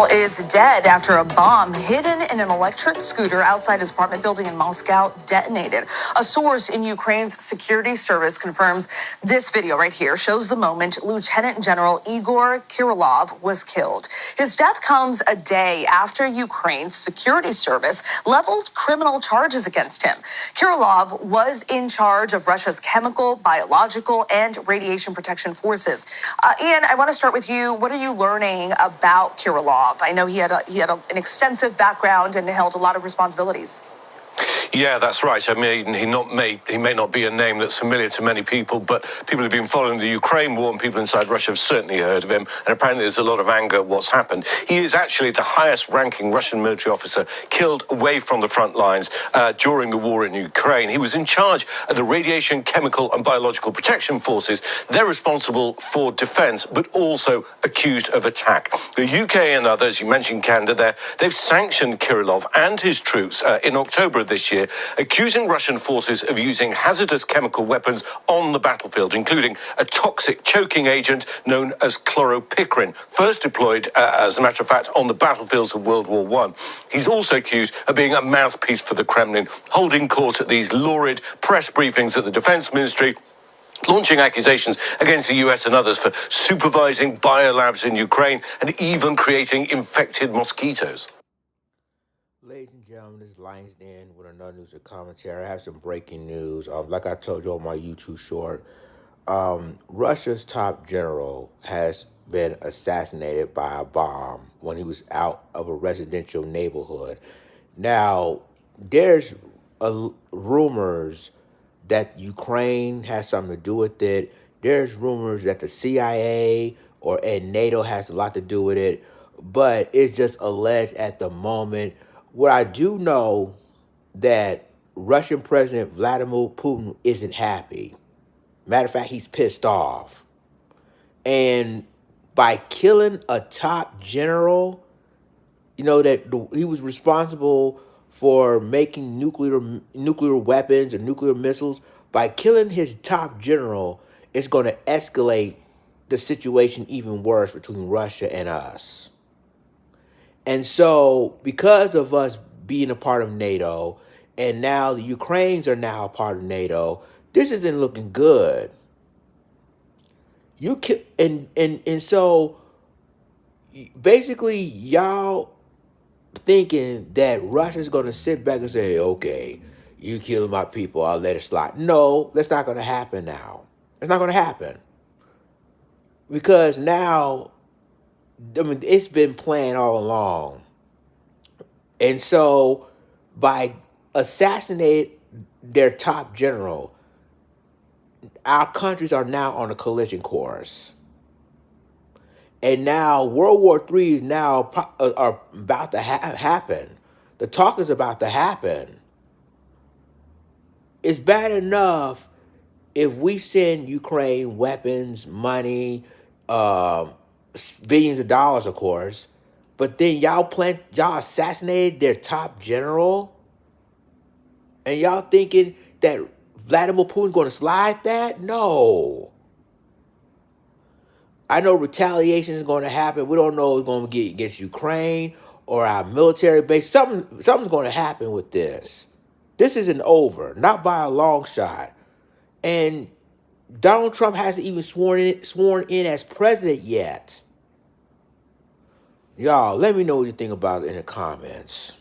Is dead after a bomb hidden in an electric scooter outside his apartment building in Moscow detonated. A source in Ukraine's security service confirms this video right here shows the moment Lieutenant General Igor Kirilov was killed. His death comes a day after Ukraine's security service leveled criminal charges against him. Kirilov was in charge of Russia's chemical, biological, and radiation protection forces. Ian, I want to start with you. What are you learning about Kirilov? I know he had an extensive background and held a lot of responsibilities. Yeah, that's right. I mean, he may not be a name that's familiar to many people, but people who've been following the Ukraine war and people inside Russia have certainly heard of him. And apparently there's a lot of anger at what's happened. He is actually the highest-ranking Russian military officer killed away from the front lines during the war in Ukraine. He was in charge of the Radiation, Chemical and Biological Protection Forces. They're responsible for defense, but also accused of attack. The UK and others, you mentioned Canada there, they've sanctioned Kirilov and his troops in October of this year, accusing Russian forces of using hazardous chemical weapons on the battlefield, including a toxic choking agent known as chloropicrin, first deployed, as a matter of fact, on the battlefields of World War I. He's also accused of being a mouthpiece for the Kremlin, holding court at these lurid press briefings at the Defense Ministry, launching accusations against the US and others for supervising biolabs in Ukraine and even creating infected mosquitoes. Ladies and gentlemen, this is Lions Den with another news and commentary. I have some breaking news. Like I told you on my YouTube short, Russia's top general has been assassinated by a bomb when he was out of a residential neighborhood. Now, there's rumors that Ukraine has something to do with it. There's rumors that the CIA and NATO has a lot to do with it, but it's just alleged at the moment. What I do know that Russian President Vladimir Putin isn't happy. Matter of fact, he's pissed off. And by killing a top general, you know, that he was responsible for making nuclear weapons and nuclear missiles, by killing his top general, it's going to escalate the situation even worse between Russia and us. And so, because of us being a part of NATO, and now the Ukrainians are now a part of NATO, this isn't looking good. And so, basically, y'all thinking that Russia's going to sit back and say, okay, you killing my people, I'll let it slide. No, that's not going to happen now. It's not going to happen. Because now, I mean, it's been planned all along. And so, by assassinating their top general, our countries are now on a collision course. And now World War III is now are about to happen. The talk is about to happen. It's bad enough if we send Ukraine weapons, money, billions of dollars, of course, but then y'all assassinated their top general, and y'all thinking that Vladimir Putin's going to slide that? No. I know retaliation is going to happen. We don't know if it's going to get against Ukraine or our military base. Something's going to happen with this. This isn't over, not by a long shot. And Donald Trump hasn't even sworn in as president yet. Y'all, let me know what you think about it in the comments.